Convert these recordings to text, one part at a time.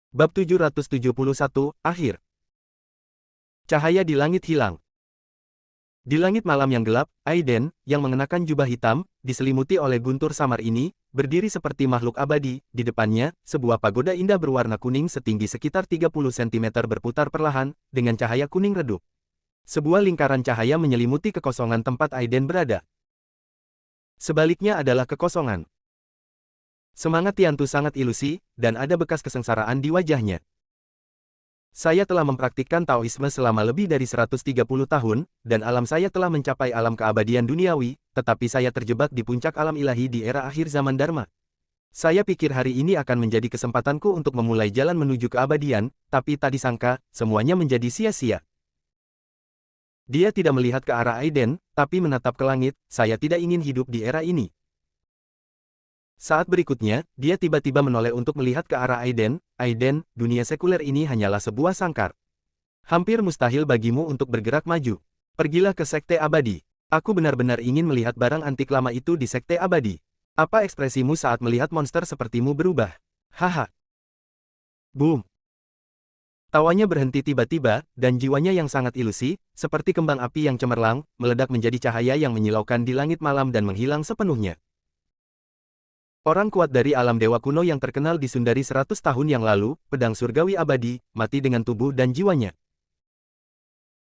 Bab 771, Akhir. Cahaya di langit hilang. Di langit malam yang gelap, Aiden, yang mengenakan jubah hitam, diselimuti oleh guntur samar ini, berdiri seperti makhluk abadi. Di depannya, sebuah pagoda indah berwarna kuning setinggi sekitar 30 cm berputar perlahan, dengan cahaya kuning redup. Sebuah lingkaran cahaya menyelimuti kekosongan tempat Aiden berada. Sebaliknya adalah kekosongan. Semangat Tiantu sangat ilusi, dan ada bekas kesengsaraan di wajahnya. Saya telah mempraktikkan Taoisme selama lebih dari 130 tahun, dan alam saya telah mencapai alam keabadian duniawi, tetapi saya terjebak di puncak alam ilahi di era akhir zaman Dharma. Saya pikir hari ini akan menjadi kesempatanku untuk memulai jalan menuju keabadian, tapi tak disangka, semuanya menjadi sia-sia. Dia tidak melihat ke arah Aiden, tapi menatap ke langit. Saya tidak ingin hidup di era ini. Saat berikutnya, dia tiba-tiba menoleh untuk melihat ke arah Aiden. Aiden, dunia sekuler ini hanyalah sebuah sangkar. Hampir mustahil bagimu untuk bergerak maju. Pergilah ke Sekte Abadi. Aku benar-benar ingin melihat barang antik lama itu di Sekte Abadi. Apa ekspresimu saat melihat monster sepertimu berubah? Haha. Boom. Tawanya berhenti tiba-tiba, dan jiwanya yang sangat ilusi, seperti kembang api yang cemerlang, meledak menjadi cahaya yang menyilaukan di langit malam dan menghilang sepenuhnya. Orang kuat dari alam dewa kuno yang terkenal di Sundari 100 tahun yang lalu, pedang surgawi abadi, mati dengan tubuh dan jiwanya.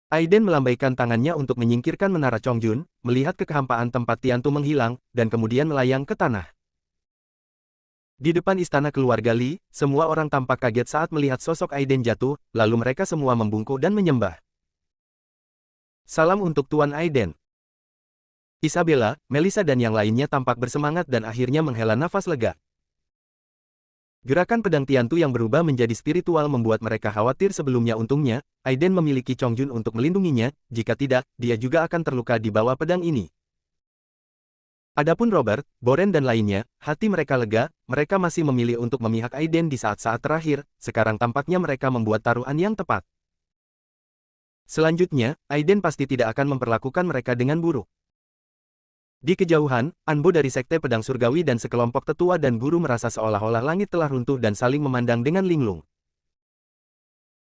Aiden melambaikan tangannya untuk menyingkirkan menara Chongjun, melihat kehampaan tempat Tiantu menghilang, dan kemudian melayang ke tanah. Di depan istana keluarga Li, semua orang tampak kaget saat melihat sosok Aiden jatuh, lalu mereka semua membungkuk dan menyembah. Salam untuk Tuan Aiden. Isabella, Melissa dan yang lainnya tampak bersemangat dan akhirnya menghela nafas lega. Gerakan pedang Tiantu yang berubah menjadi spiritual membuat mereka khawatir sebelumnya. Untungnya, Aiden memiliki Chongjun untuk melindunginya, jika tidak, dia juga akan terluka di bawah pedang ini. Adapun Robert, Boren dan lainnya, hati mereka lega, mereka masih memilih untuk memihak Aiden di saat-saat terakhir, sekarang tampaknya mereka membuat taruhan yang tepat. Selanjutnya, Aiden pasti tidak akan memperlakukan mereka dengan buruk. Di kejauhan, Anbo dari Sekte Pedang Surgawi dan sekelompok tetua dan guru merasa seolah-olah langit telah runtuh dan saling memandang dengan linglung.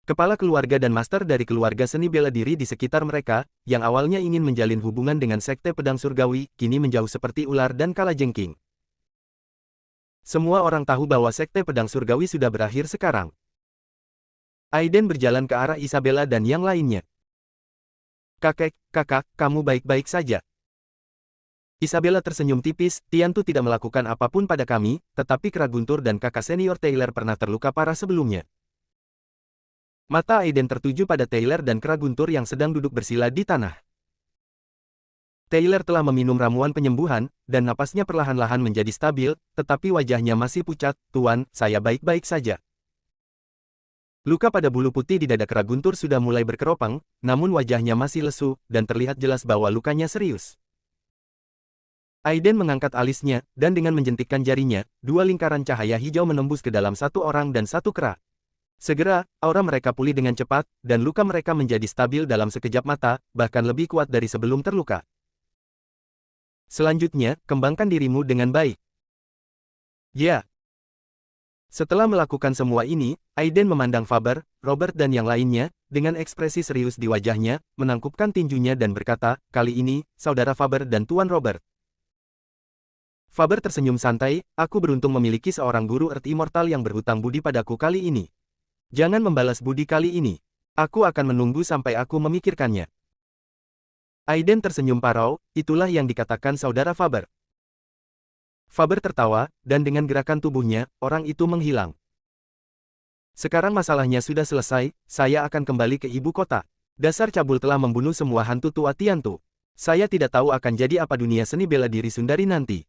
Kepala keluarga dan master dari keluarga seni bela diri di sekitar mereka, yang awalnya ingin menjalin hubungan dengan Sekte Pedang Surgawi, kini menjauh seperti ular dan kalajengking. Semua orang tahu bahwa Sekte Pedang Surgawi sudah berakhir sekarang. Aiden berjalan ke arah Isabella dan yang lainnya. Kakak, kamu baik-baik saja. Isabella tersenyum tipis. Tiantu tidak melakukan apapun pada kami, tetapi Kera Guntur dan kakak senior Taylor pernah terluka parah sebelumnya. Mata Aiden tertuju pada Taylor dan Kera Guntur yang sedang duduk bersila di tanah. Taylor telah meminum ramuan penyembuhan, dan napasnya perlahan-lahan menjadi stabil, tetapi wajahnya masih pucat. Tuan, saya baik-baik saja. Luka pada bulu putih di dada Kera Guntur sudah mulai berkeropang, namun wajahnya masih lesu, dan terlihat jelas bahwa lukanya serius. Aiden mengangkat alisnya, dan dengan menjentikkan jarinya, dua lingkaran cahaya hijau menembus ke dalam satu orang dan satu kera. Segera, aura mereka pulih dengan cepat, dan luka mereka menjadi stabil dalam sekejap mata, bahkan lebih kuat dari sebelum terluka. Selanjutnya, kembangkan dirimu dengan baik. Ya. Setelah melakukan semua ini, Aiden memandang Faber, Robert dan yang lainnya, dengan ekspresi serius di wajahnya, menangkupkan tinjunya dan berkata, kali ini, Saudara Faber dan Tuan Robert. Faber tersenyum santai, aku beruntung memiliki seorang guru Earth Immortal yang berhutang budi padaku kali ini. Jangan membalas budi kali ini. Aku akan menunggu sampai aku memikirkannya. Aiden tersenyum parau, itulah yang dikatakan Saudara Faber. Faber tertawa, dan dengan gerakan tubuhnya, orang itu menghilang. Sekarang masalahnya sudah selesai, saya akan kembali ke ibu kota. Dasar cabul telah membunuh semua hantu tua Tiantu. Saya tidak tahu akan jadi apa dunia seni bela diri Sundari nanti.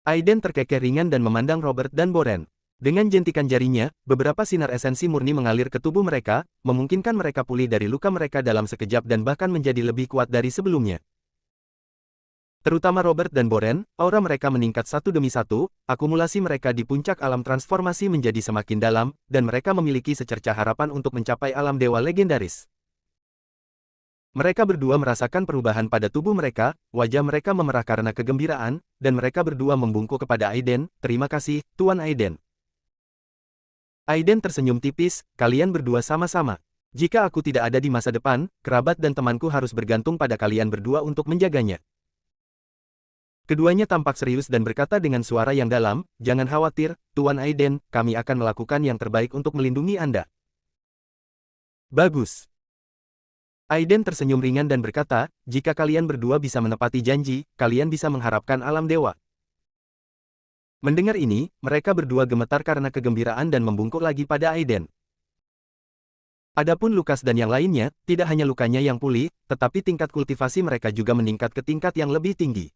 Aiden terkekeh ringan dan memandang Robert dan Boren. Dengan jentikan jarinya, beberapa sinar esensi murni mengalir ke tubuh mereka, memungkinkan mereka pulih dari luka mereka dalam sekejap dan bahkan menjadi lebih kuat dari sebelumnya. Terutama Robert dan Boren, aura mereka meningkat satu demi satu, akumulasi mereka di puncak alam transformasi menjadi semakin dalam, dan mereka memiliki secercah harapan untuk mencapai alam dewa legendaris. Mereka berdua merasakan perubahan pada tubuh mereka, wajah mereka memerah karena kegembiraan, dan mereka berdua membungkuk kepada Aiden, terima kasih, Tuan Aiden. Aiden tersenyum tipis, kalian berdua sama-sama. Jika aku tidak ada di masa depan, kerabat dan temanku harus bergantung pada kalian berdua untuk menjaganya. Keduanya tampak serius dan berkata dengan suara yang dalam, jangan khawatir, Tuan Aiden, kami akan melakukan yang terbaik untuk melindungi Anda. Bagus. Aiden tersenyum ringan dan berkata, jika kalian berdua bisa menepati janji, kalian bisa mengharapkan alam dewa. Mendengar ini, mereka berdua gemetar karena kegembiraan dan membungkuk lagi pada Aiden. Adapun Lukas dan yang lainnya, tidak hanya lukanya yang pulih, tetapi tingkat kultivasi mereka juga meningkat ke tingkat yang lebih tinggi.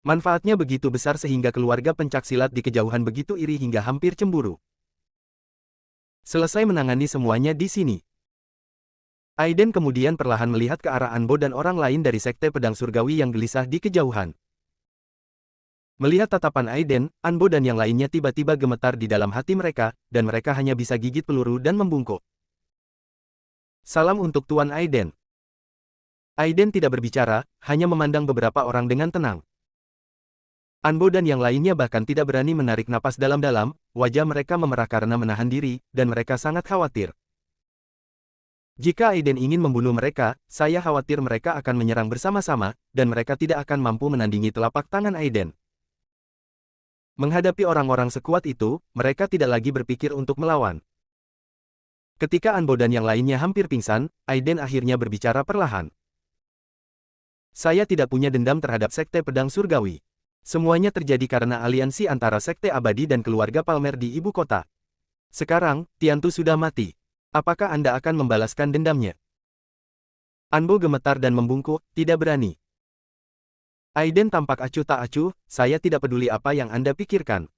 Manfaatnya begitu besar sehingga keluarga pencaksilat di kejauhan begitu iri hingga hampir cemburu. Selesai menangani semuanya di sini. Aiden kemudian perlahan melihat ke arah Anbo dan orang lain dari Sekte Pedang Surgawi yang gelisah di kejauhan. Melihat tatapan Aiden, Anbo dan yang lainnya tiba-tiba gemetar di dalam hati mereka, dan mereka hanya bisa gigit peluru dan membungkuk. Salam untuk Tuan Aiden. Aiden tidak berbicara, hanya memandang beberapa orang dengan tenang. Anbo dan yang lainnya bahkan tidak berani menarik napas dalam-dalam, wajah mereka memerah karena menahan diri, dan mereka sangat khawatir. Jika Aiden ingin membunuh mereka, saya khawatir mereka akan menyerang bersama-sama, dan mereka tidak akan mampu menandingi telapak tangan Aiden. Menghadapi orang-orang sekuat itu, mereka tidak lagi berpikir untuk melawan. Ketika Anbo dan yang lainnya hampir pingsan, Aiden akhirnya berbicara perlahan. Saya tidak punya dendam terhadap Sekte Pedang Surgawi. Semuanya terjadi karena aliansi antara Sekte Abadi dan keluarga Palmer di ibu kota. Sekarang, Tiantu sudah mati. Apakah Anda akan membalaskan dendamnya? Anbo gemetar dan membungkuk, tidak berani. Aiden tampak acuh tak acuh, saya tidak peduli apa yang Anda pikirkan.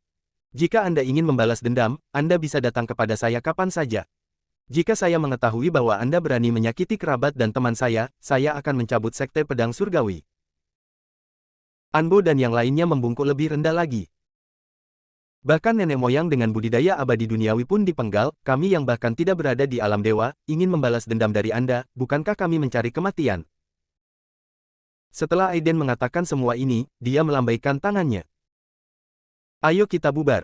Jika Anda ingin membalas dendam, Anda bisa datang kepada saya kapan saja. Jika saya mengetahui bahwa Anda berani menyakiti kerabat dan teman saya akan mencabut Sekte Pedang Surgawi. Anbo dan yang lainnya membungkuk lebih rendah lagi. Bahkan nenek moyang dengan budidaya abadi duniawi pun dipenggal, kami yang bahkan tidak berada di alam dewa, ingin membalas dendam dari Anda, bukankah kami mencari kematian? Setelah Aiden mengatakan semua ini, dia melambaikan tangannya. Ayo kita bubar.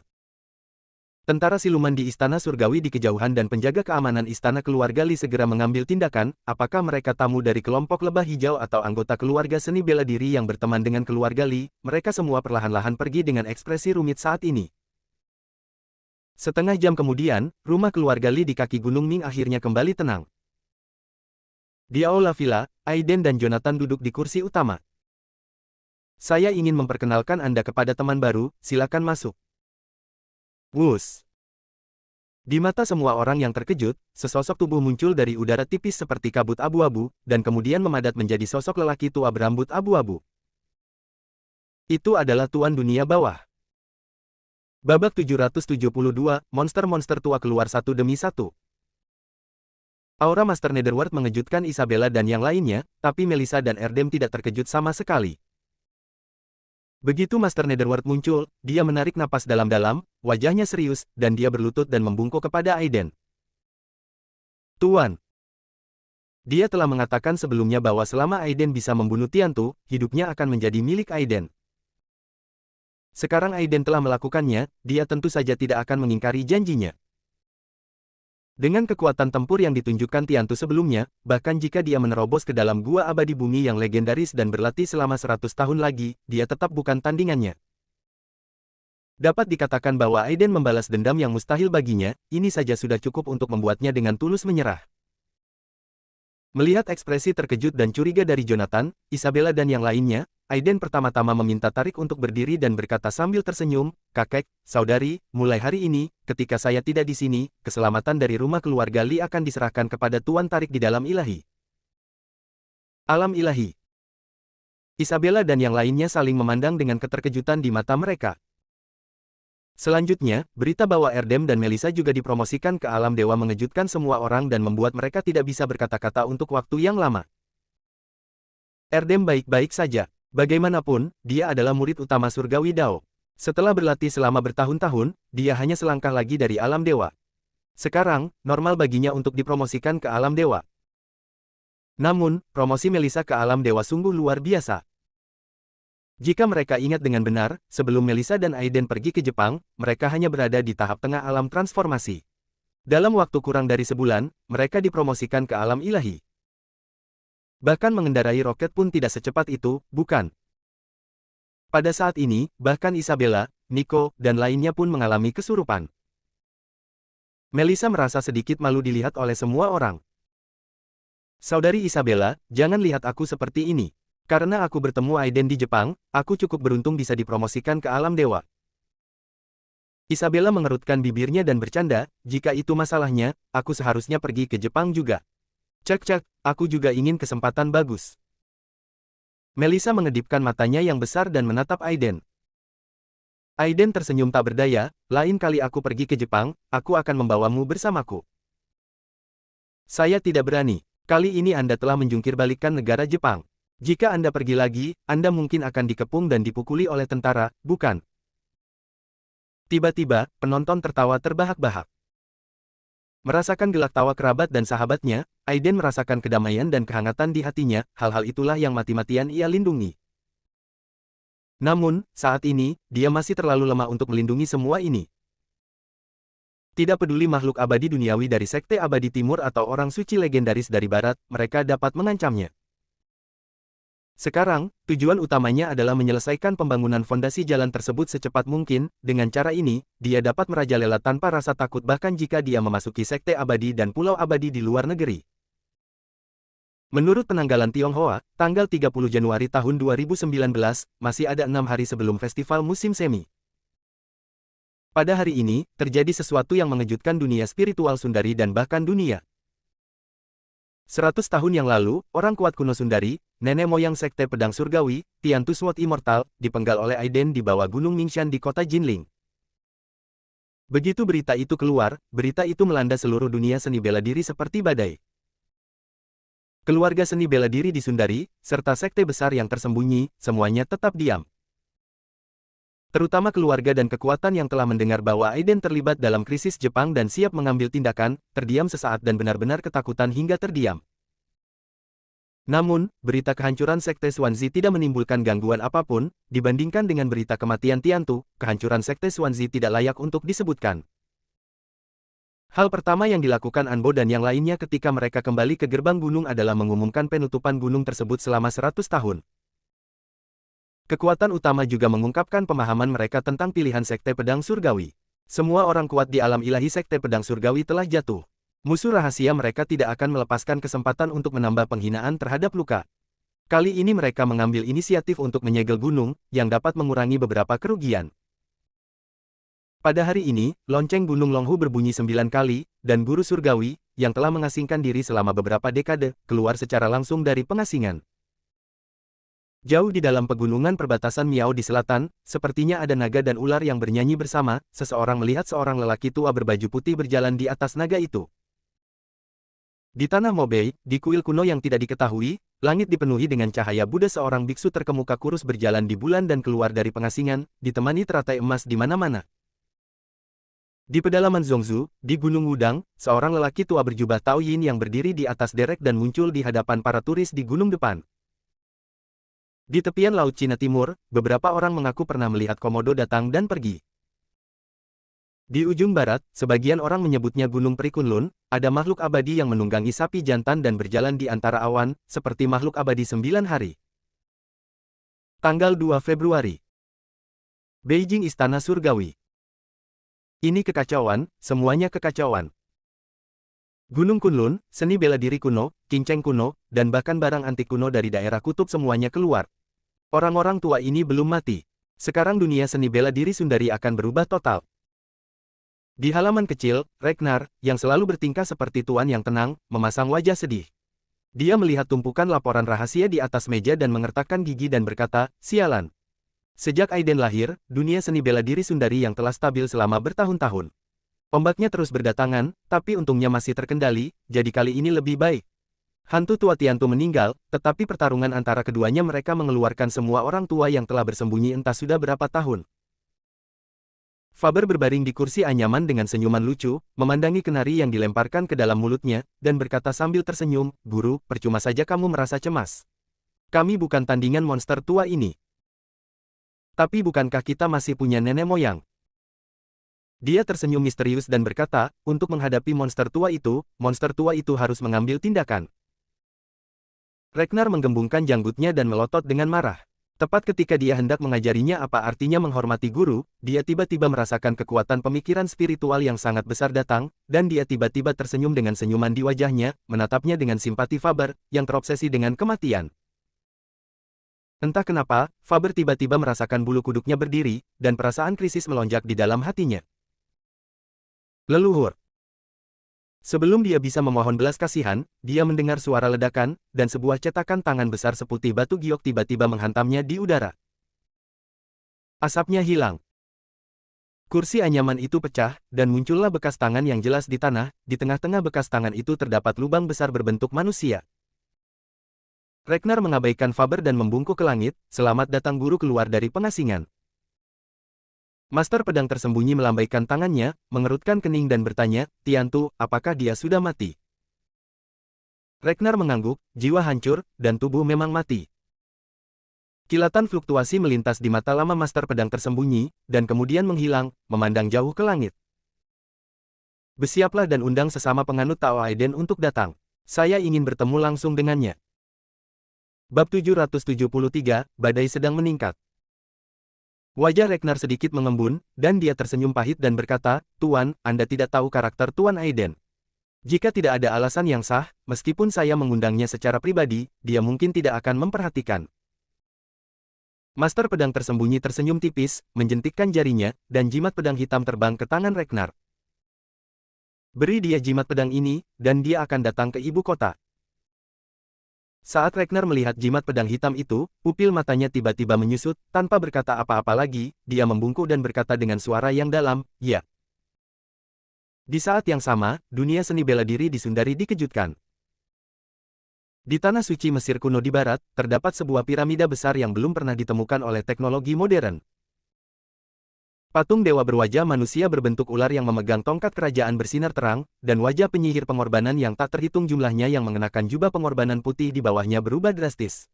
Tentara siluman di Istana Surgawi di kejauhan dan penjaga keamanan Istana Keluarga Li segera mengambil tindakan, apakah mereka tamu dari kelompok lebah hijau atau anggota keluarga seni bela diri yang berteman dengan keluarga Li, mereka semua perlahan-lahan pergi dengan ekspresi rumit saat ini. Setengah jam kemudian, rumah keluarga Li di kaki Gunung Ming akhirnya kembali tenang. Di aula villa, Aiden dan Jonathan duduk di kursi utama. Saya ingin memperkenalkan Anda kepada teman baru, silakan masuk. Wus. Di mata semua orang yang terkejut, sesosok tubuh muncul dari udara tipis seperti kabut abu-abu, dan kemudian memadat menjadi sosok lelaki tua berambut abu-abu. Itu adalah Tuan Dunia Bawah. Babak 772, monster-monster tua keluar satu demi satu. Aura Master Netherworld mengejutkan Isabella dan yang lainnya, tapi Melissa dan Erdem tidak terkejut sama sekali. Begitu Master Netherworld muncul, dia menarik napas dalam-dalam, wajahnya serius, dan dia berlutut dan membungkuk kepada Aiden. Tuan. Dia telah mengatakan sebelumnya bahwa selama Aiden bisa membunuh Tiantu, hidupnya akan menjadi milik Aiden. Sekarang Aiden telah melakukannya, dia tentu saja tidak akan mengingkari janjinya. Dengan kekuatan tempur yang ditunjukkan Tiantu sebelumnya, bahkan jika dia menerobos ke dalam gua abadi bumi yang legendaris dan berlatih selama 100 tahun lagi, dia tetap bukan tandingannya. Dapat dikatakan bahwa Aiden membalas dendam yang mustahil baginya, ini saja sudah cukup untuk membuatnya dengan tulus menyerah. Melihat ekspresi terkejut dan curiga dari Jonathan, Isabella dan yang lainnya, Aiden pertama-tama meminta Tarik untuk berdiri dan berkata sambil tersenyum, "Kakek, saudari, mulai hari ini, ketika saya tidak di sini, keselamatan dari rumah keluarga Li akan diserahkan kepada Tuan Tarik di dalam ilahi." Alam ilahi. Isabella dan yang lainnya saling memandang dengan keterkejutan di mata mereka. Selanjutnya, berita bahwa Erdem dan Melissa juga dipromosikan ke alam dewa mengejutkan semua orang dan membuat mereka tidak bisa berkata-kata untuk waktu yang lama. Erdem baik-baik saja. Bagaimanapun, dia adalah murid utama surgawi Dao. Setelah berlatih selama bertahun-tahun, dia hanya selangkah lagi dari alam dewa. Sekarang, normal baginya untuk dipromosikan ke alam dewa. Namun, promosi Melissa ke alam dewa sungguh luar biasa. Jika mereka ingat dengan benar, sebelum Melissa dan Aiden pergi ke Jepang, mereka hanya berada di tahap tengah alam transformasi. Dalam waktu kurang dari sebulan, mereka dipromosikan ke alam ilahi. Bahkan mengendarai roket pun tidak secepat itu, bukan? Pada saat ini, bahkan Isabella, Nico, dan lainnya pun mengalami kesurupan. Melissa merasa sedikit malu dilihat oleh semua orang. Saudari Isabella, jangan lihat aku seperti ini. Karena aku bertemu Aiden di Jepang, aku cukup beruntung bisa dipromosikan ke alam dewa. Isabella mengerutkan bibirnya dan bercanda, jika itu masalahnya, aku seharusnya pergi ke Jepang juga. Cek, aku juga ingin kesempatan bagus. Melissa mengedipkan matanya yang besar dan menatap Aiden. Aiden tersenyum tak berdaya, lain kali aku pergi ke Jepang, aku akan membawamu bersamaku. Saya tidak berani, kali ini Anda telah menjungkir balikkan negara Jepang. Jika Anda pergi lagi, Anda mungkin akan dikepung dan dipukuli oleh tentara, bukan? Tiba-tiba, penonton tertawa terbahak-bahak. Merasakan gelak tawa kerabat dan sahabatnya, Aiden merasakan kedamaian dan kehangatan di hatinya, hal-hal itulah yang mati-matian ia lindungi. Namun, saat ini, dia masih terlalu lemah untuk melindungi semua ini. Tidak peduli makhluk abadi duniawi dari Sekte Abadi Timur atau orang suci legendaris dari Barat, mereka dapat mengancamnya. Sekarang, tujuan utamanya adalah menyelesaikan pembangunan fondasi jalan tersebut secepat mungkin. Dengan cara ini, dia dapat merajalela tanpa rasa takut bahkan jika dia memasuki Sekte Abadi dan Pulau Abadi di luar negeri. Menurut penanggalan Tionghoa, tanggal 30 Januari tahun 2019, masih ada 6 hari sebelum festival musim semi. Pada hari ini, terjadi sesuatu yang mengejutkan dunia spiritual Sundari dan bahkan dunia. 100 tahun yang lalu, orang kuat kuno Sundari, nenek moyang Sekte Pedang Surgawi, Tiantu Sword Immortal, dipenggal oleh Aiden di bawah Gunung Mingshan di kota Jinling. Begitu berita itu keluar, berita itu melanda seluruh dunia seni bela diri seperti badai. Keluarga seni bela diri di Sundari, serta sekte besar yang tersembunyi, semuanya tetap diam. Terutama keluarga dan kekuatan yang telah mendengar bahwa Aiden terlibat dalam krisis Jepang dan siap mengambil tindakan, terdiam sesaat dan benar-benar ketakutan hingga terdiam. Namun, berita kehancuran Sekte Swansea tidak menimbulkan gangguan apapun, dibandingkan dengan berita kematian Tiantu, kehancuran Sekte Swansea tidak layak untuk disebutkan. Hal pertama yang dilakukan Anbo dan yang lainnya ketika mereka kembali ke gerbang gunung adalah mengumumkan penutupan gunung tersebut selama 100 tahun. Kekuatan utama juga mengungkapkan pemahaman mereka tentang pilihan Sekte Pedang Surgawi. Semua orang kuat di alam ilahi Sekte Pedang Surgawi telah jatuh. Musuh rahasia mereka tidak akan melepaskan kesempatan untuk menambah penghinaan terhadap luka. Kali ini mereka mengambil inisiatif untuk menyegel gunung, yang dapat mengurangi beberapa kerugian. Pada hari ini, lonceng Gunung Longhu berbunyi 9 kali, dan guru surgawi, yang telah mengasingkan diri selama beberapa dekade, keluar secara langsung dari pengasingan. Jauh di dalam pegunungan perbatasan Miao di selatan, sepertinya ada naga dan ular yang bernyanyi bersama, seseorang melihat seorang lelaki tua berbaju putih berjalan di atas naga itu. Di tanah Mobei, di kuil kuno yang tidak diketahui, langit dipenuhi dengan cahaya Buddha. Seorang biksu terkemuka kurus berjalan di bulan dan keluar dari pengasingan, ditemani teratai emas di mana-mana. Di pedalaman Zhongzhou, di Gunung Wudang, seorang lelaki tua berjubah Tao Yin yang berdiri di atas derek dan muncul di hadapan para turis di gunung depan. Di tepian Laut Cina Timur, beberapa orang mengaku pernah melihat komodo datang dan pergi. Di ujung barat, sebagian orang menyebutnya Gunung Peri Kunlun, ada makhluk abadi yang menunggangi sapi jantan dan berjalan di antara awan, seperti makhluk abadi 9 hari. Tanggal 2 Februari. Beijing Istana Surgawi. Ini kekacauan, semuanya kekacauan. Gunung Kunlun, seni bela diri kuno, kinceng kuno, dan bahkan barang antik kuno dari daerah kutub semuanya keluar. Orang-orang tua ini belum mati. Sekarang dunia seni bela diri Sundari akan berubah total. Di halaman kecil, Ragnar, yang selalu bertingkah seperti tuan yang tenang, memasang wajah sedih. Dia melihat tumpukan laporan rahasia di atas meja dan mengertakkan gigi dan berkata, "Sialan." Sejak Aiden lahir, dunia seni bela diri Sundari yang telah stabil selama bertahun-tahun. Ombaknya terus berdatangan, tapi untungnya masih terkendali, jadi kali ini lebih baik. Hantu tua Tiantu meninggal, tetapi pertarungan antara keduanya mereka mengeluarkan semua orang tua yang telah bersembunyi entah sudah berapa tahun. Faber berbaring di kursi anyaman dengan senyuman lucu, memandangi kenari yang dilemparkan ke dalam mulutnya, dan berkata sambil tersenyum, "Guru, percuma saja kamu merasa cemas. Kami bukan tandingan monster tua ini. Tapi bukankah kita masih punya nenek moyang?" Dia tersenyum misterius dan berkata, untuk menghadapi monster tua itu harus mengambil tindakan. Ragnar menggembungkan janggutnya dan melotot dengan marah. Tepat ketika dia hendak mengajarinya apa artinya menghormati guru, dia tiba-tiba merasakan kekuatan pemikiran spiritual yang sangat besar datang, dan dia tiba-tiba tersenyum dengan senyuman di wajahnya, menatapnya dengan simpati Faber, yang terobsesi dengan kematian. Entah kenapa, Faber tiba-tiba merasakan bulu kuduknya berdiri, dan perasaan krisis melonjak di dalam hatinya. Leluhur. Sebelum dia bisa memohon belas kasihan, dia mendengar suara ledakan, dan sebuah cetakan tangan besar seputih batu giok tiba-tiba menghantamnya di udara. Asapnya hilang. Kursi anyaman itu pecah, dan muncullah bekas tangan yang jelas di tanah. Di tengah-tengah bekas tangan itu terdapat lubang besar berbentuk manusia. Ragnar mengabaikan Faber dan membungkuk ke langit, selamat datang guru keluar dari pengasingan. Master pedang tersembunyi melambaikan tangannya, mengerutkan kening dan bertanya, Tiantu, apakah dia sudah mati? Ragnar mengangguk, jiwa hancur, dan tubuh memang mati. Kilatan fluktuasi melintas di mata lama master pedang tersembunyi, dan kemudian menghilang, memandang jauh ke langit. Bersiaplah dan undang sesama penganut Tao Aiden untuk datang. Saya ingin bertemu langsung dengannya. Bab 773, Badai sedang meningkat. Wajah Ragnar sedikit mengembun, dan dia tersenyum pahit dan berkata, Tuan, Anda tidak tahu karakter Tuan Aiden. Jika tidak ada alasan yang sah, meskipun saya mengundangnya secara pribadi, dia mungkin tidak akan memperhatikan. Master pedang tersembunyi tersenyum tipis, menjentikkan jarinya, dan jimat pedang hitam terbang ke tangan Ragnar. Beri dia jimat pedang ini, dan dia akan datang ke ibu kota. Saat Ragnar melihat jimat pedang hitam itu, pupil matanya tiba-tiba menyusut, tanpa berkata apa-apa lagi, dia membungkuk dan berkata dengan suara yang dalam, ya. Di saat yang sama, dunia seni bela diri di Sundari dikejutkan. Di tanah suci Mesir kuno di barat, terdapat sebuah piramida besar yang belum pernah ditemukan oleh teknologi modern. Patung dewa berwajah manusia berbentuk ular yang memegang tongkat kerajaan bersinar terang, dan wajah penyihir pengorbanan yang tak terhitung jumlahnya yang mengenakan jubah pengorbanan putih di bawahnya berubah drastis.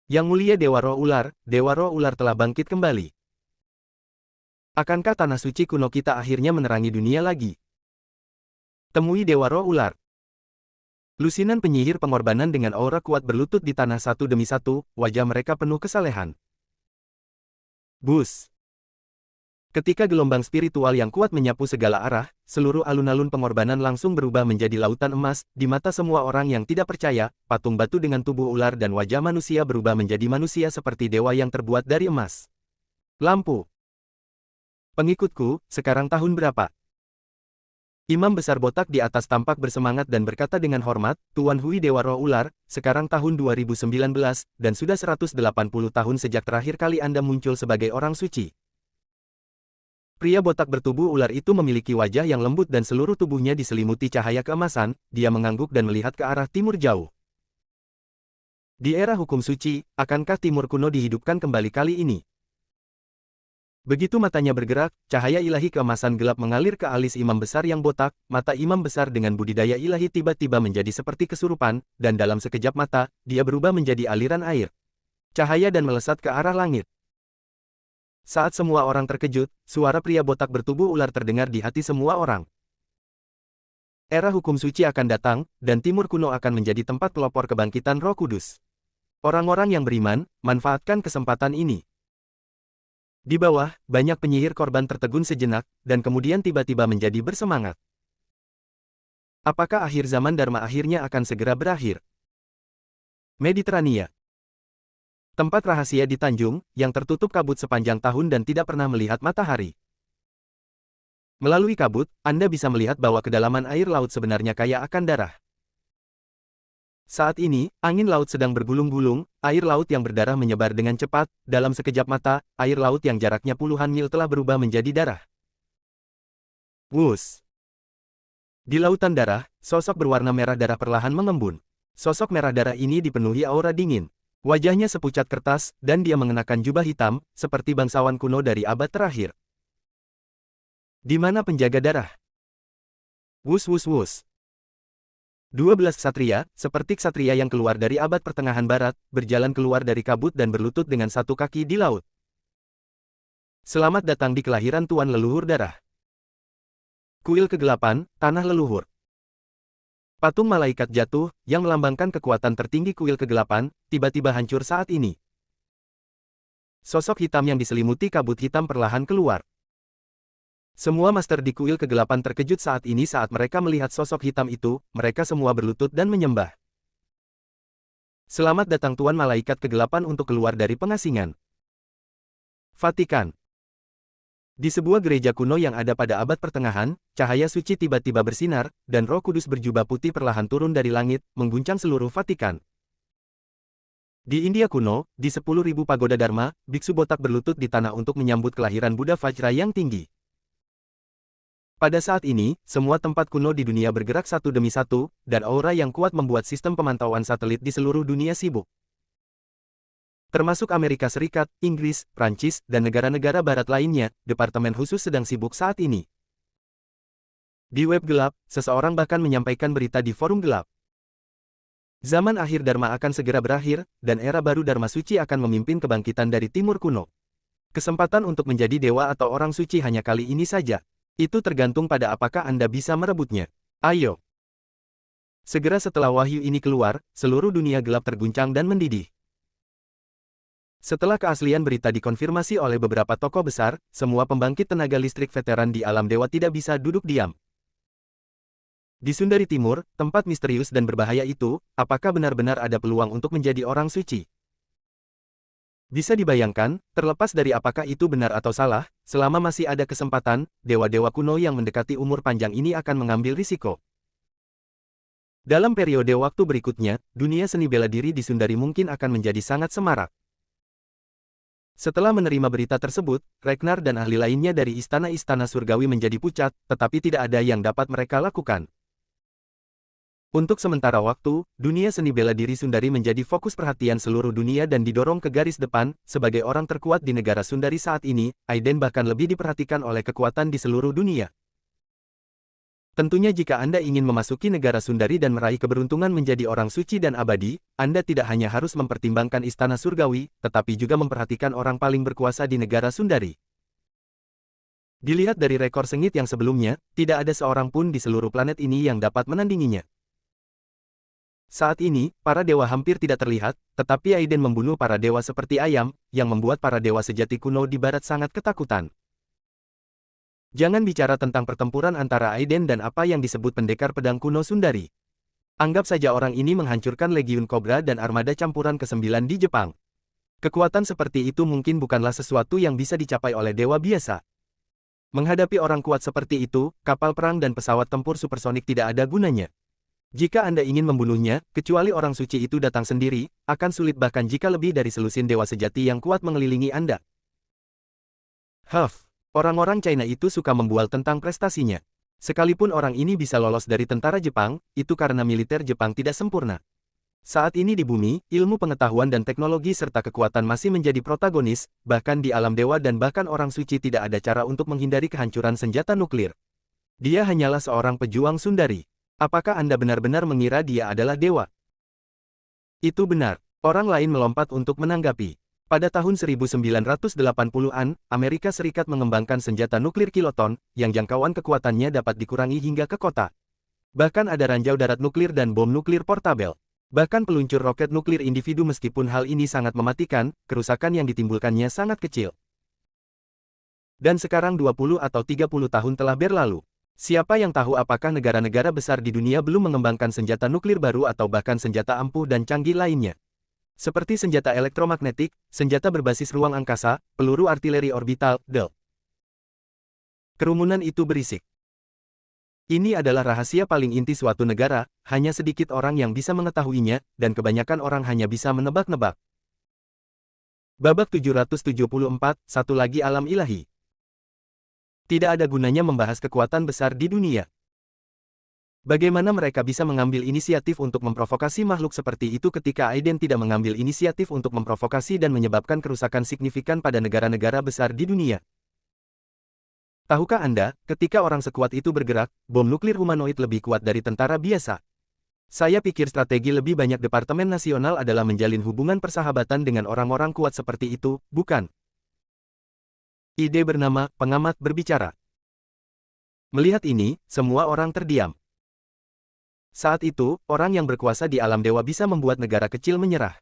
Yang mulia Dewa Roh Ular telah bangkit kembali. Akankah tanah suci kuno kita akhirnya menerangi dunia lagi? Temui Dewa Roh Ular. Lusinan penyihir pengorbanan dengan aura kuat berlutut di tanah satu demi satu, wajah mereka penuh kesalehan. Bus. Ketika gelombang spiritual yang kuat menyapu segala arah, seluruh alun-alun pengorbanan langsung berubah menjadi lautan emas. Di mata semua orang yang tidak percaya, patung batu dengan tubuh ular dan wajah manusia berubah menjadi manusia seperti dewa yang terbuat dari emas. Lampu. Pengikutku, sekarang tahun berapa? Imam besar botak di atas tampak bersemangat dan berkata dengan hormat, Tuan Hui Dewa Roh Ular, sekarang tahun 2019, dan sudah 180 tahun sejak terakhir kali Anda muncul sebagai orang suci. Pria botak bertubuh ular itu memiliki wajah yang lembut dan seluruh tubuhnya diselimuti cahaya keemasan, dia mengangguk dan melihat ke arah timur jauh. Di era hukum suci, akankah timur kuno dihidupkan kembali kali ini? Begitu matanya bergerak, cahaya ilahi keemasan gelap mengalir ke alis imam besar yang botak, mata imam besar dengan budidaya ilahi tiba-tiba menjadi seperti kesurupan, dan dalam sekejap mata, dia berubah menjadi aliran air. Cahaya dan melesat ke arah langit. Saat semua orang terkejut, suara pria botak bertubuh ular terdengar di hati semua orang. Era hukum suci akan datang, dan timur kuno akan menjadi tempat pelopor kebangkitan Roh Kudus. Orang-orang yang beriman, manfaatkan kesempatan ini. Di bawah, banyak penyihir korban tertegun sejenak, dan kemudian tiba-tiba menjadi bersemangat. Apakah akhir zaman Dharma akhirnya akan segera berakhir? Mediterania. Tempat rahasia di Tanjung, yang tertutup kabut sepanjang tahun dan tidak pernah melihat matahari. Melalui kabut, Anda bisa melihat bahwa kedalaman air laut sebenarnya kaya akan darah. Saat ini, angin laut sedang bergulung-gulung, air laut yang berdarah menyebar dengan cepat, dalam sekejap mata, air laut yang jaraknya puluhan mil telah berubah menjadi darah. Wus. Di lautan darah, sosok berwarna merah darah perlahan mengembun. Sosok merah darah ini dipenuhi aura dingin. Wajahnya sepucat kertas, dan dia mengenakan jubah hitam, seperti bangsawan kuno dari abad terakhir. Di mana penjaga darah? Wus wus wus. 12 ksatria, seperti ksatria yang keluar dari abad pertengahan barat, berjalan keluar dari kabut dan berlutut dengan satu kaki di laut. Selamat datang di kelahiran Tuan Leluhur Darah. Kuil Kegelapan, Tanah Leluhur. Patung malaikat jatuh, yang melambangkan kekuatan tertinggi kuil kegelapan, tiba-tiba hancur saat ini. Sosok hitam yang diselimuti kabut hitam perlahan keluar. Semua master di kuil kegelapan terkejut saat ini saat mereka melihat sosok hitam itu, mereka semua berlutut dan menyembah. Selamat datang Tuan Malaikat Kegelapan untuk keluar dari pengasingan. Vatikan. Di sebuah gereja kuno yang ada pada abad pertengahan, cahaya suci tiba-tiba bersinar, dan Roh Kudus berjubah putih perlahan turun dari langit, mengguncang seluruh Vatikan. Di India kuno, di 10.000 pagoda Dharma, biksu botak berlutut di tanah untuk menyambut kelahiran Buddha Vajra yang tinggi. Pada saat ini, semua tempat kuno di dunia bergerak satu demi satu, dan aura yang kuat membuat sistem pemantauan satelit di seluruh dunia sibuk. Termasuk Amerika Serikat, Inggris, Prancis, dan negara-negara barat lainnya, departemen khusus sedang sibuk saat ini. Di web gelap, seseorang bahkan menyampaikan berita di forum gelap. Zaman akhir Dharma akan segera berakhir, dan era baru Dharma suci akan memimpin kebangkitan dari timur kuno. Kesempatan untuk menjadi dewa atau orang suci hanya kali ini saja. Itu tergantung pada apakah Anda bisa merebutnya. Ayo. Segera setelah wahyu ini keluar, seluruh dunia gelap terguncang dan mendidih. Setelah keaslian berita dikonfirmasi oleh beberapa tokoh besar, semua pembangkit tenaga listrik veteran di alam dewa tidak bisa duduk diam. Di Sundari Timur, tempat misterius dan berbahaya itu, apakah benar-benar ada peluang untuk menjadi orang suci? Bisa dibayangkan, terlepas dari apakah itu benar atau salah, selama masih ada kesempatan, dewa-dewa kuno yang mendekati umur panjang ini akan mengambil risiko. Dalam periode waktu berikutnya, dunia seni bela diri di Sundari mungkin akan menjadi sangat semarak. Setelah menerima berita tersebut, Ragnar dan ahli lainnya dari istana-istana surgawi menjadi pucat, tetapi tidak ada yang dapat mereka lakukan. Untuk sementara waktu, dunia seni bela diri Sundari menjadi fokus perhatian seluruh dunia dan didorong ke garis depan. Sebagai orang terkuat di negara Sundari saat ini, Aiden bahkan lebih diperhatikan oleh kekuatan di seluruh dunia. Tentunya jika Anda ingin memasuki negara Sundari dan meraih keberuntungan menjadi orang suci dan abadi, Anda tidak hanya harus mempertimbangkan istana surgawi, tetapi juga memperhatikan orang paling berkuasa di negara Sundari. Dilihat dari rekor sengit yang sebelumnya, tidak ada seorang pun di seluruh planet ini yang dapat menandinginya. Saat ini, para dewa hampir tidak terlihat, tetapi Aiden membunuh para dewa seperti ayam, yang membuat para dewa sejati kuno di barat sangat ketakutan. Jangan bicara tentang pertempuran antara Aiden dan apa yang disebut pendekar pedang kuno Sundari. Anggap saja orang ini menghancurkan Legiun Cobra dan armada campuran ke-9 di Jepang. Kekuatan seperti itu mungkin bukanlah sesuatu yang bisa dicapai oleh dewa biasa. Menghadapi orang kuat seperti itu, kapal perang dan pesawat tempur supersonik tidak ada gunanya. Jika Anda ingin membunuhnya, kecuali orang suci itu datang sendiri, akan sulit bahkan jika lebih dari selusin dewa sejati yang kuat mengelilingi Anda. Orang-orang China itu suka membual tentang prestasinya. Sekalipun orang ini bisa lolos dari tentara Jepang, itu karena militer Jepang tidak sempurna. Saat ini di bumi, ilmu pengetahuan dan teknologi serta kekuatan masih menjadi protagonis, bahkan di alam dewa dan bahkan orang suci tidak ada cara untuk menghindari kehancuran senjata nuklir. Dia hanyalah seorang pejuang Sundari. Apakah Anda benar-benar mengira dia adalah dewa? Itu benar. Orang lain melompat untuk menanggapi. Pada tahun 1980-an, Amerika Serikat mengembangkan senjata nuklir kiloton, yang jangkauan kekuatannya dapat dikurangi hingga ke kota. Bahkan ada ranjau darat nuklir dan bom nuklir portabel. Bahkan peluncur roket nuklir individu meskipun hal ini sangat mematikan, kerusakan yang ditimbulkannya sangat kecil. Dan sekarang 20 atau 30 tahun telah berlalu. Siapa yang tahu apakah negara-negara besar di dunia belum mengembangkan senjata nuklir baru atau bahkan senjata ampuh dan canggih lainnya. Seperti senjata elektromagnetik, senjata berbasis ruang angkasa, peluru artileri orbital, DEL. Kerumunan itu berisik. Ini adalah rahasia paling inti suatu negara, hanya sedikit orang yang bisa mengetahuinya, dan kebanyakan orang hanya bisa menebak-nebak. Babak 774, satu lagi alam ilahi. Tidak ada gunanya membahas kekuatan besar di dunia. Bagaimana mereka bisa mengambil inisiatif untuk memprovokasi makhluk seperti itu ketika Aiden tidak mengambil inisiatif untuk memprovokasi dan menyebabkan kerusakan signifikan pada negara-negara besar di dunia? Tahukah Anda, ketika orang sekuat itu bergerak, bom nuklir humanoid lebih kuat dari tentara biasa? Saya pikir strategi lebih banyak Departemen Nasional adalah menjalin hubungan persahabatan dengan orang-orang kuat seperti itu, bukan? Ide bernama pengamat berbicara. Melihat ini, semua orang terdiam. Saat itu, orang yang berkuasa di alam dewa bisa membuat negara kecil menyerah.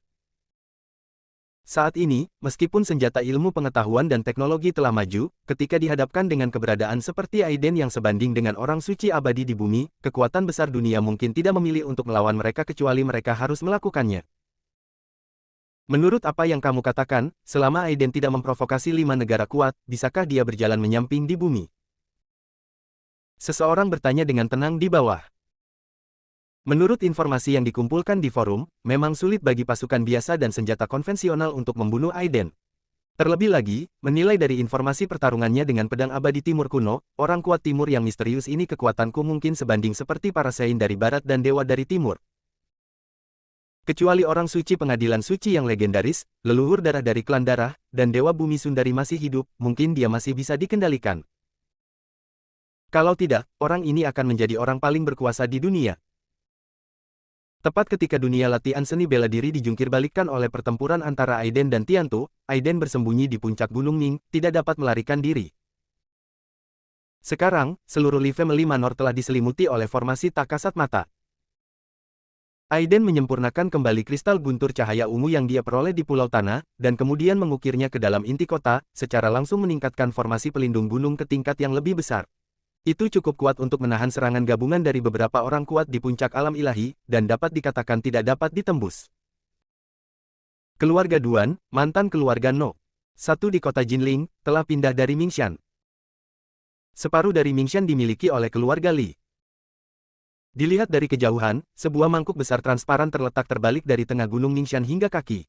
Saat ini, meskipun senjata ilmu pengetahuan dan teknologi telah maju, ketika dihadapkan dengan keberadaan seperti Aiden yang sebanding dengan orang suci abadi di bumi, kekuatan besar dunia mungkin tidak memilih untuk melawan mereka kecuali mereka harus melakukannya. Menurut apa yang kamu katakan, selama Aiden tidak memprovokasi 5 negara kuat, bisakah dia berjalan menyamping di bumi? Seseorang bertanya dengan tenang di bawah. Menurut informasi yang dikumpulkan di forum, memang sulit bagi pasukan biasa dan senjata konvensional untuk membunuh Aiden. Terlebih lagi, menilai dari informasi pertarungannya dengan pedang abadi timur kuno, orang kuat timur yang misterius ini kekuatanku mungkin sebanding seperti para Saint dari barat dan dewa dari timur. Kecuali orang suci pengadilan suci yang legendaris, leluhur darah dari klan darah, dan dewa bumi Sundari masih hidup, mungkin dia masih bisa dikendalikan. Kalau tidak, orang ini akan menjadi orang paling berkuasa di dunia. Tepat ketika dunia latihan seni bela diri dijungkir balikkan oleh pertempuran antara Aiden dan Tiantu, Aiden bersembunyi di puncak Gunung Ming, tidak dapat melarikan diri. Sekarang, seluruh Li Family Manor telah diselimuti oleh formasi tak kasat mata. Aiden menyempurnakan kembali kristal guntur cahaya ungu yang dia peroleh di Pulau Tanah, dan kemudian mengukirnya ke dalam inti kota, secara langsung meningkatkan formasi pelindung gunung ke tingkat yang lebih besar. Itu cukup kuat untuk menahan serangan gabungan dari beberapa orang kuat di puncak alam ilahi, dan dapat dikatakan tidak dapat ditembus. Keluarga Duan, mantan keluarga No. 1 di kota Jinling, telah pindah dari Mingshan. Separuh dari Mingshan dimiliki oleh keluarga Li. Dilihat dari kejauhan, sebuah mangkuk besar transparan terletak terbalik dari tengah gunung Mingshan hingga kaki.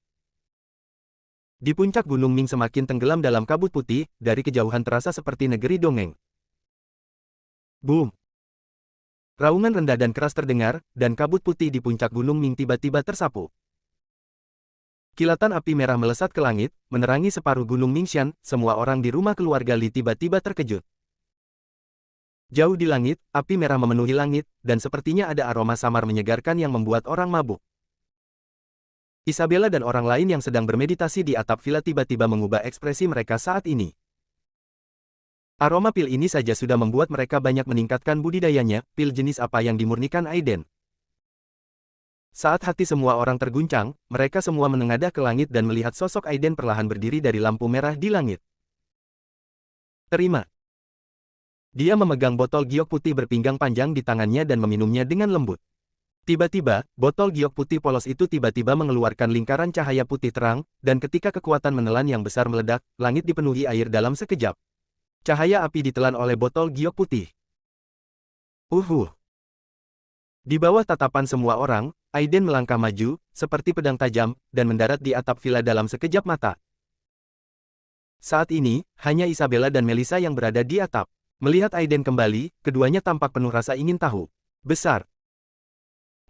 Di puncak gunung Ming semakin tenggelam dalam kabut putih, dari kejauhan terasa seperti negeri dongeng. Boom! Raungan rendah dan keras terdengar, dan kabut putih di puncak gunung Ming tiba-tiba tersapu. Kilatan api merah melesat ke langit, menerangi separuh gunung Mingshan, semua orang di rumah keluarga Li tiba-tiba terkejut. Jauh di langit, api merah memenuhi langit, dan sepertinya ada aroma samar menyegarkan yang membuat orang mabuk. Isabella dan orang lain yang sedang bermeditasi di atap villa tiba-tiba mengubah ekspresi mereka saat ini. Aroma pil ini saja sudah membuat mereka banyak meningkatkan budidayanya, pil jenis apa yang dimurnikan Aiden. Saat hati semua orang terguncang, mereka semua menengadah ke langit dan melihat sosok Aiden perlahan berdiri dari lampu merah di langit. Terima. Dia memegang botol giok putih berpinggang panjang di tangannya dan meminumnya dengan lembut. Tiba-tiba, botol giok putih polos itu tiba-tiba mengeluarkan lingkaran cahaya putih terang, dan ketika kekuatan menelan yang besar meledak, langit dipenuhi air dalam sekejap. Cahaya api ditelan oleh botol giok putih. Di bawah tatapan semua orang, Aiden melangkah maju, seperti pedang tajam, dan mendarat di atap villa dalam sekejap mata. Saat ini, hanya Isabella dan Melissa yang berada di atap. Melihat Aiden kembali, keduanya tampak penuh rasa ingin tahu. Besar.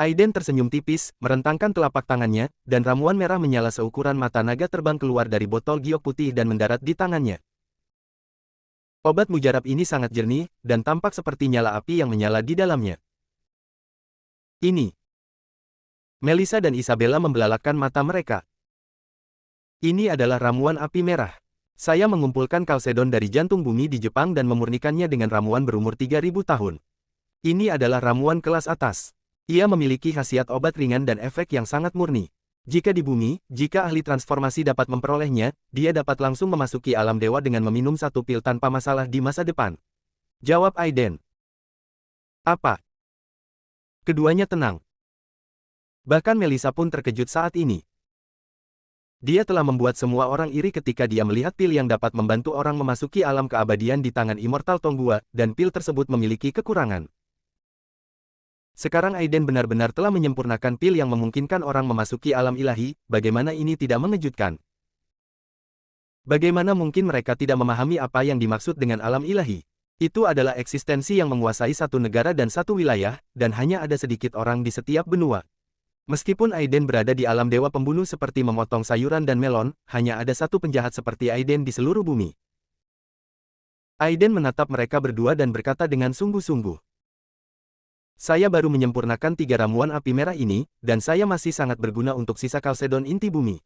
Aiden tersenyum tipis, merentangkan telapak tangannya, dan ramuan merah menyala seukuran mata naga terbang keluar dari botol giok putih dan mendarat di tangannya. Obat mujarab ini sangat jernih, dan tampak seperti nyala api yang menyala di dalamnya. Ini. Melissa dan Isabella membelalakkan mata mereka. Ini adalah ramuan api merah. Saya mengumpulkan kalsedon dari jantung bumi di Jepang dan memurnikannya dengan ramuan berumur 3000 tahun. Ini adalah ramuan kelas atas. Ia memiliki khasiat obat ringan dan efek yang sangat murni. Jika di bumi, jika ahli transformasi dapat memperolehnya, dia dapat langsung memasuki alam dewa dengan meminum satu pil tanpa masalah di masa depan. Jawab Aiden. Apa? Keduanya tenang. Bahkan Melissa pun terkejut saat ini. Dia telah membuat semua orang iri ketika dia melihat pil yang dapat membantu orang memasuki alam keabadian di tangan Immortal Tonggua, dan pil tersebut memiliki kekurangan. Sekarang Aiden benar-benar telah menyempurnakan pil yang memungkinkan orang memasuki alam ilahi, bagaimana ini tidak mengejutkan? Bagaimana mungkin mereka tidak memahami apa yang dimaksud dengan alam ilahi? Itu adalah eksistensi yang menguasai satu negara dan satu wilayah, dan hanya ada sedikit orang di setiap benua. Meskipun Aiden berada di alam dewa pembunuh seperti memotong sayuran dan melon, hanya ada satu penjahat seperti Aiden di seluruh bumi. Aiden menatap mereka berdua dan berkata dengan sungguh-sungguh. Saya baru menyempurnakan 3 ramuan api merah ini, dan saya masih sangat berguna untuk sisa kalsedon inti bumi.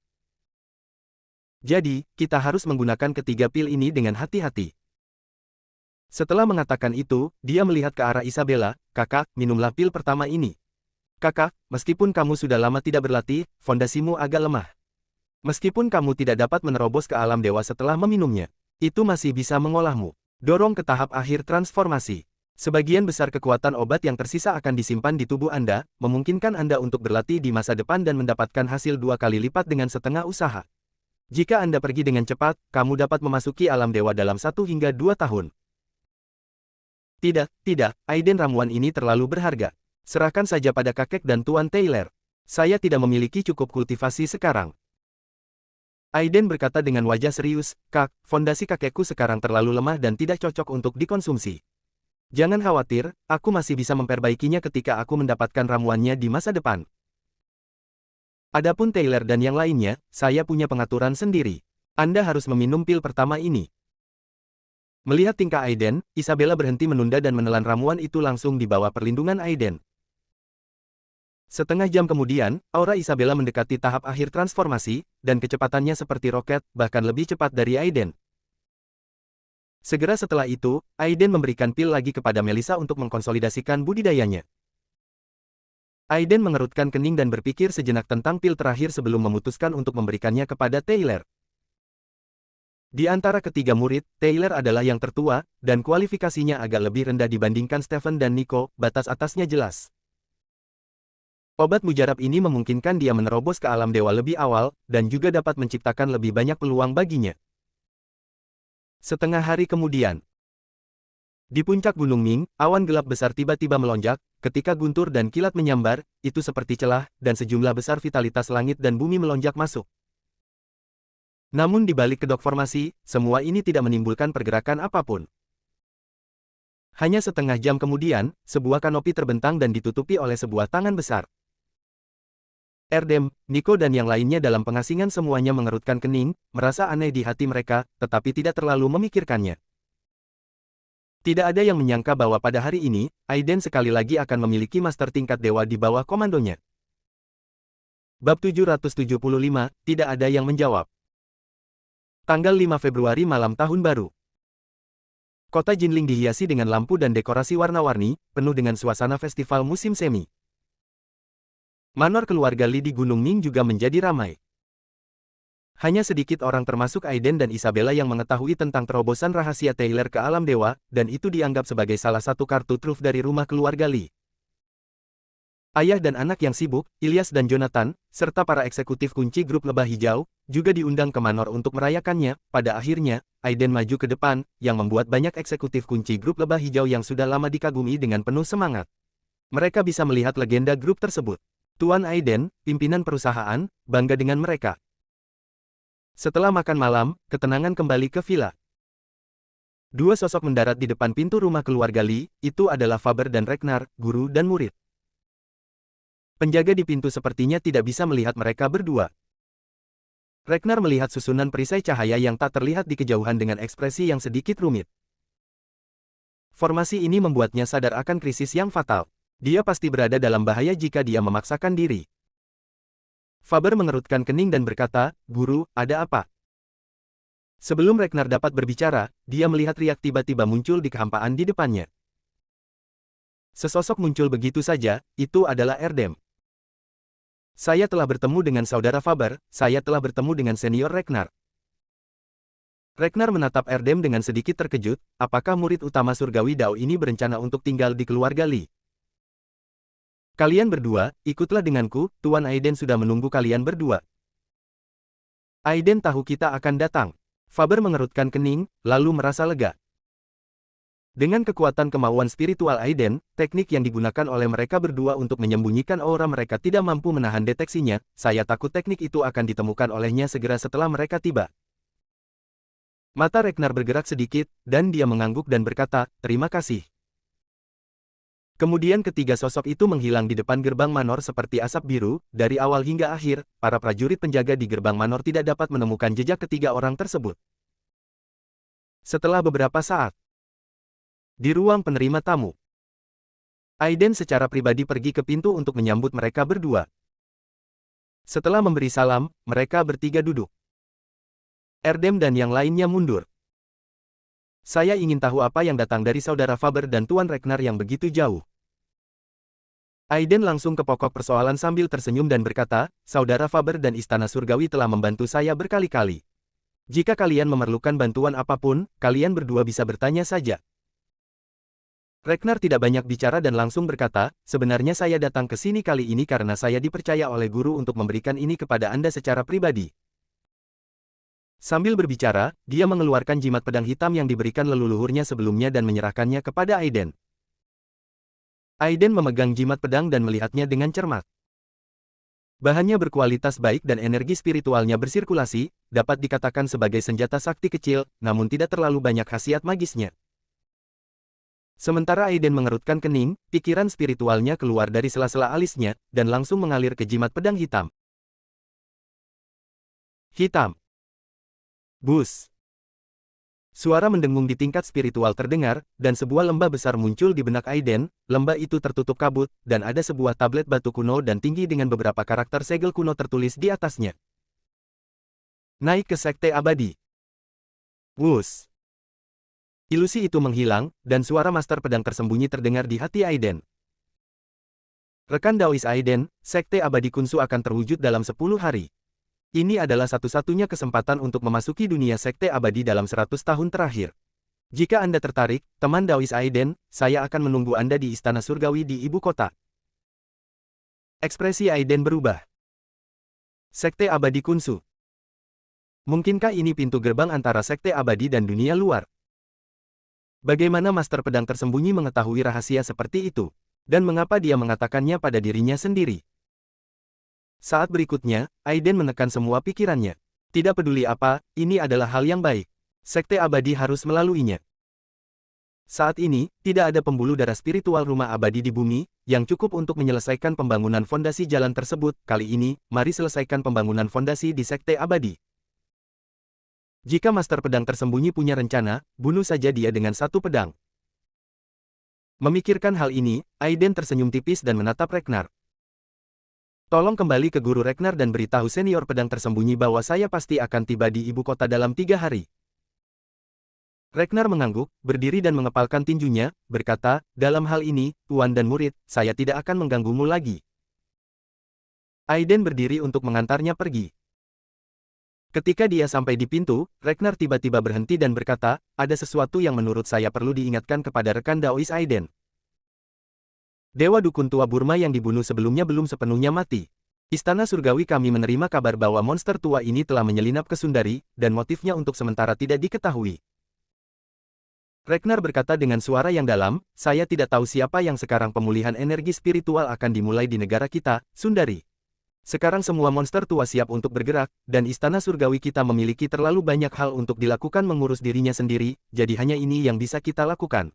Jadi, kita harus menggunakan ketiga pil ini dengan hati-hati. Setelah mengatakan itu, dia melihat ke arah Isabella, kakak, minumlah pil pertama ini. Kakak, meskipun kamu sudah lama tidak berlatih, fondasimu agak lemah. Meskipun kamu tidak dapat menerobos ke alam dewa setelah meminumnya, itu masih bisa mengolahmu. Dorong ke tahap akhir transformasi. Sebagian besar kekuatan obat yang tersisa akan disimpan di tubuh Anda, memungkinkan Anda untuk berlatih di masa depan dan mendapatkan hasil 2 kali lipat dengan setengah usaha. Jika Anda pergi dengan cepat, kamu dapat memasuki alam dewa dalam 1 hingga 2 tahun. Tidak, Aiden, ramuan ini terlalu berharga. Serahkan saja pada kakek dan Tuan Taylor. Saya tidak memiliki cukup kultivasi sekarang. Aiden berkata dengan wajah serius, Kak, fondasi kakekku sekarang terlalu lemah dan tidak cocok untuk dikonsumsi. Jangan khawatir, aku masih bisa memperbaikinya ketika aku mendapatkan ramuannya di masa depan. Adapun Taylor dan yang lainnya, saya punya pengaturan sendiri. Anda harus meminum pil pertama ini. Melihat tingkah Aiden, Isabella berhenti menunda dan menelan ramuan itu langsung di bawah perlindungan Aiden. Setengah jam kemudian, aura Isabella mendekati tahap akhir transformasi, dan kecepatannya seperti roket, bahkan lebih cepat dari Aiden. Segera setelah itu, Aiden memberikan pil lagi kepada Melissa untuk mengkonsolidasikan budidayanya. Aiden mengerutkan kening dan berpikir sejenak tentang pil terakhir sebelum memutuskan untuk memberikannya kepada Taylor. Di antara ketiga murid, Taylor adalah yang tertua, dan kualifikasinya agak lebih rendah dibandingkan Stephen dan Nico, batas atasnya jelas. Obat mujarab ini memungkinkan dia menerobos ke alam dewa lebih awal, dan juga dapat menciptakan lebih banyak peluang baginya. Setengah hari kemudian, di puncak Gunung Ming, awan gelap besar tiba-tiba melonjak, ketika guntur dan kilat menyambar, itu seperti celah, dan sejumlah besar vitalitas langit dan bumi melonjak masuk. Namun di balik kedok formasi, semua ini tidak menimbulkan pergerakan apapun. Hanya setengah jam kemudian, sebuah kanopi terbentang dan ditutupi oleh sebuah tangan besar. Erdem, Nico dan yang lainnya dalam pengasingan semuanya mengerutkan kening, merasa aneh di hati mereka, tetapi tidak terlalu memikirkannya. Tidak ada yang menyangka bahwa pada hari ini, Aiden sekali lagi akan memiliki master tingkat dewa di bawah komandonya. Bab 775, tidak ada yang menjawab. Tanggal 5 Februari malam tahun baru. Kota Jinling dihiasi dengan lampu dan dekorasi warna-warni, penuh dengan suasana festival musim semi. Manor keluarga Li di Gunung Ming juga menjadi ramai. Hanya sedikit orang termasuk Aiden dan Isabella yang mengetahui tentang terobosan rahasia Taylor ke alam dewa, dan itu dianggap sebagai salah satu kartu truf dari rumah keluarga Li. Ayah dan anak yang sibuk, Ilyas dan Jonathan, serta para eksekutif kunci grup lebah hijau, juga diundang ke Manor untuk merayakannya. Pada akhirnya, Aiden maju ke depan, yang membuat banyak eksekutif kunci grup lebah hijau yang sudah lama dikagumi dengan penuh semangat. Mereka bisa melihat legenda grup tersebut. Tuan Aiden, pimpinan perusahaan, bangga dengan mereka. Setelah makan malam, ketenangan kembali ke villa. Dua sosok mendarat di depan pintu rumah keluarga Li, itu adalah Faber dan Ragnar, guru dan murid. Penjaga di pintu sepertinya tidak bisa melihat mereka berdua. Ragnar melihat susunan perisai cahaya yang tak terlihat di kejauhan dengan ekspresi yang sedikit rumit. Formasi ini membuatnya sadar akan krisis yang fatal. Dia pasti berada dalam bahaya jika dia memaksakan diri. Faber mengerutkan kening dan berkata, Guru, ada apa? Sebelum Ragnar dapat berbicara, dia melihat riak tiba-tiba muncul di kehampaan di depannya. Sesosok muncul begitu saja, itu adalah Erdem. Saya telah bertemu dengan saudara Faber, saya telah bertemu dengan senior Ragnar. Ragnar menatap Erdem dengan sedikit terkejut, apakah murid utama surgawi Dao ini berencana untuk tinggal di keluarga Li? Kalian berdua, ikutlah denganku, Tuan Aiden sudah menunggu kalian berdua. Aiden tahu kita akan datang. Faber mengerutkan kening, lalu merasa lega. Dengan kekuatan kemauan spiritual Aiden, teknik yang digunakan oleh mereka berdua untuk menyembunyikan aura mereka tidak mampu menahan deteksinya, saya takut teknik itu akan ditemukan olehnya segera setelah mereka tiba. Mata Ragnar bergerak sedikit, dan dia mengangguk dan berkata, terima kasih. Kemudian ketiga sosok itu menghilang di depan gerbang manor seperti asap biru. Dari awal hingga akhir, para prajurit penjaga di gerbang manor tidak dapat menemukan jejak ketiga orang tersebut. Setelah beberapa saat, di ruang penerima tamu, Aiden secara pribadi pergi ke pintu untuk menyambut mereka berdua. Setelah memberi salam, mereka bertiga duduk. Erdem dan yang lainnya mundur. Saya ingin tahu apa yang datang dari Saudara Faber dan Tuan Ragnar yang begitu jauh. Aiden langsung ke pokok persoalan sambil tersenyum dan berkata, Saudara Faber dan Istana Surgawi telah membantu saya berkali-kali. Jika kalian memerlukan bantuan apapun, kalian berdua bisa bertanya saja. Ragnar tidak banyak bicara dan langsung berkata, sebenarnya saya datang ke sini kali ini karena saya dipercaya oleh guru untuk memberikan ini kepada Anda secara pribadi. Sambil berbicara, dia mengeluarkan jimat pedang hitam yang diberikan leluhurnya sebelumnya dan menyerahkannya kepada Aiden. Aiden memegang jimat pedang dan melihatnya dengan cermat. Bahannya berkualitas baik dan energi spiritualnya bersirkulasi, dapat dikatakan sebagai senjata sakti kecil, namun tidak terlalu banyak khasiat magisnya. Sementara Aiden mengerutkan kening, pikiran spiritualnya keluar dari sela-sela alisnya, dan langsung mengalir ke jimat pedang hitam. Hitam. Bus. Suara mendengung di tingkat spiritual terdengar, dan sebuah lembah besar muncul di benak Aiden. Lembah itu tertutup kabut, dan ada sebuah tablet batu kuno dan tinggi dengan beberapa karakter segel kuno tertulis di atasnya. Naik ke Sekte Abadi. Wus. Ilusi itu menghilang, dan suara master pedang tersembunyi terdengar di hati Aiden. Rekan Daois Aiden, Sekte Abadi Kunsu akan terwujud dalam 10 hari. Ini adalah satu-satunya kesempatan untuk memasuki dunia Sekte Abadi dalam 100 tahun terakhir. Jika Anda tertarik, teman Daois Aiden, saya akan menunggu Anda di Istana Surgawi di ibu kota. Ekspresi Aiden berubah. Sekte Abadi Kunsu. Mungkinkah ini pintu gerbang antara Sekte Abadi dan dunia luar? Bagaimana Master Pedang tersembunyi mengetahui rahasia seperti itu? Dan mengapa dia mengatakannya pada dirinya sendiri? Saat berikutnya, Aiden menekan semua pikirannya. Tidak peduli apa, ini adalah hal yang baik. Sekte Abadi harus melaluinya. Saat ini, tidak ada pembuluh darah spiritual rumah abadi di bumi, yang cukup untuk menyelesaikan pembangunan fondasi jalan tersebut. Kali ini, mari selesaikan pembangunan fondasi di Sekte Abadi. Jika Master Pedang tersembunyi punya rencana, bunuh saja dia dengan satu pedang. Memikirkan hal ini, Aiden tersenyum tipis dan menatap Ragnar. Tolong kembali ke Guru Ragnar dan beritahu senior pedang tersembunyi bahwa saya pasti akan tiba di ibu kota dalam 3 hari. Ragnar mengangguk, berdiri dan mengepalkan tinjunya, berkata, dalam hal ini, tuan dan murid, saya tidak akan mengganggumu lagi. Aiden berdiri untuk mengantarnya pergi. Ketika dia sampai di pintu, Ragnar tiba-tiba berhenti dan berkata, ada sesuatu yang menurut saya perlu diingatkan kepada rekan Daois Aiden. Dewa Dukun tua Burma yang dibunuh sebelumnya belum sepenuhnya mati. Istana Surgawi kami menerima kabar bahwa monster tua ini telah menyelinap ke Sundari, dan motifnya untuk sementara tidak diketahui. Ragnar berkata dengan suara yang dalam, saya tidak tahu siapa yang sekarang pemulihan energi spiritual akan dimulai di negara kita, Sundari. Sekarang semua monster tua siap untuk bergerak, dan Istana Surgawi kita memiliki terlalu banyak hal untuk dilakukan mengurus dirinya sendiri, jadi hanya ini yang bisa kita lakukan.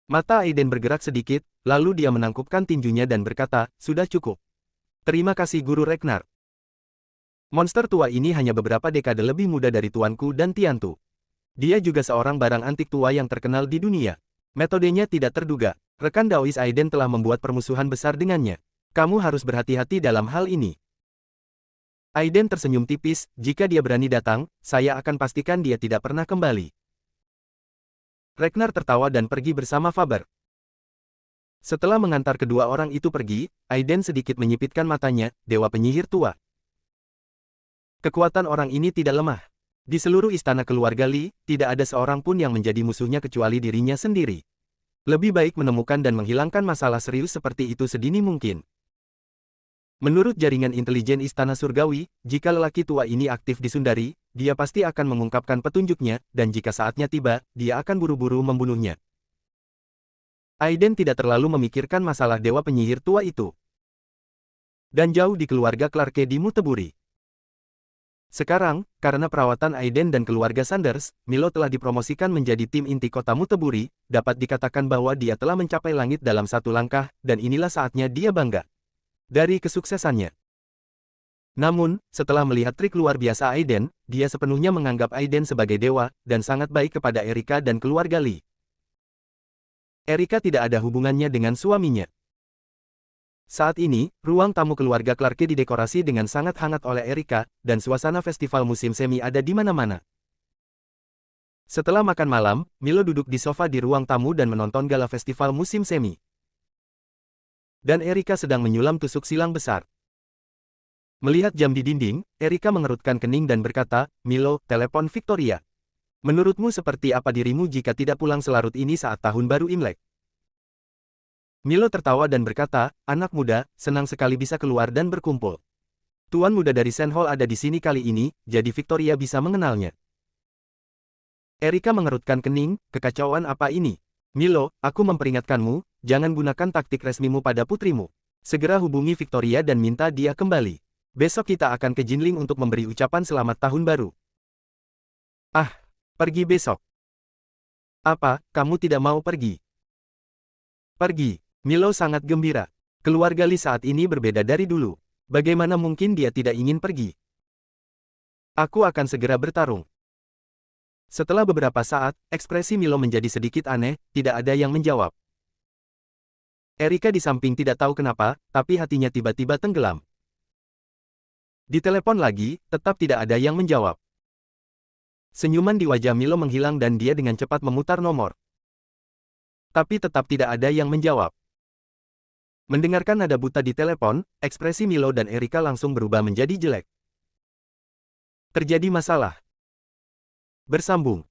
Mata Aiden bergerak sedikit, lalu dia menangkupkan tinjunya dan berkata, sudah cukup. Terima kasih Guru Ragnar. Monster tua ini hanya beberapa dekade lebih muda dari tuanku dan Tiantu. Dia juga seorang barang antik tua yang terkenal di dunia. Metodenya tidak terduga. Rekan Daois Aiden telah membuat permusuhan besar dengannya. Kamu harus berhati-hati dalam hal ini. Aiden tersenyum tipis, jika dia berani datang, saya akan pastikan dia tidak pernah kembali. Ragnar tertawa dan pergi bersama Faber. Setelah mengantar kedua orang itu pergi, Aiden sedikit menyipitkan matanya, dewa penyihir tua. Kekuatan orang ini tidak lemah. Di seluruh istana keluarga Li, tidak ada seorang pun yang menjadi musuhnya kecuali dirinya sendiri. Lebih baik menemukan dan menghilangkan masalah serius seperti itu sedini mungkin. Menurut jaringan intelijen Istana Surgawi, jika lelaki tua ini aktif di Sundari, dia pasti akan mengungkapkan petunjuknya, dan jika saatnya tiba, dia akan buru-buru membunuhnya. Aiden tidak terlalu memikirkan masalah dewa penyihir tua itu. Dan jauh di keluarga Clarke di Muteburi. Sekarang, karena perawatan Aiden dan keluarga Sanders, Milo telah dipromosikan menjadi tim inti kota Muteburi, dapat dikatakan bahwa dia telah mencapai langit dalam satu langkah, dan inilah saatnya dia bangga. Dari kesuksesannya. Namun, setelah melihat trik luar biasa Aiden, dia sepenuhnya menganggap Aiden sebagai dewa, dan sangat baik kepada Erika dan keluarga Li. Erika tidak ada hubungannya dengan suaminya. Saat ini, ruang tamu keluarga Clarke didekorasi dengan sangat hangat oleh Erika, dan suasana festival musim semi ada di mana-mana. Setelah makan malam, Milo duduk di sofa di ruang tamu dan menonton gala festival musim semi. Dan Erika sedang menyulam tusuk silang besar. Melihat jam di dinding, Erika mengerutkan kening dan berkata, "Milo, telepon Victoria. Menurutmu seperti apa dirimu jika tidak pulang selarut ini saat tahun baru Imlek?" Milo tertawa dan berkata, "Anak muda, senang sekali bisa keluar dan berkumpul. Tuan muda dari Sand Hall ada di sini kali ini, jadi Victoria bisa mengenalnya." Erika mengerutkan kening, "Kekacauan apa ini? Milo, aku memperingatkanmu, jangan gunakan taktik resmimu pada putrimu. Segera hubungi Victoria dan minta dia kembali. Besok kita akan ke Jinling untuk memberi ucapan selamat tahun baru." "Ah, pergi besok." "Apa, kamu tidak mau pergi?" "Pergi." Milo sangat gembira. Keluarga Lee saat ini berbeda dari dulu. Bagaimana mungkin dia tidak ingin pergi? "Aku akan segera bertarung." Setelah beberapa saat, ekspresi Milo menjadi sedikit aneh, tidak ada yang menjawab. Erika di samping tidak tahu kenapa, tapi hatinya tiba-tiba tenggelam. Ditelepon lagi, tetap tidak ada yang menjawab. Senyuman di wajah Milo menghilang dan dia dengan cepat memutar nomor. Tapi tetap tidak ada yang menjawab. Mendengarkan nada buta di telepon, ekspresi Milo dan Erika langsung berubah menjadi jelek. Terjadi masalah. Bersambung.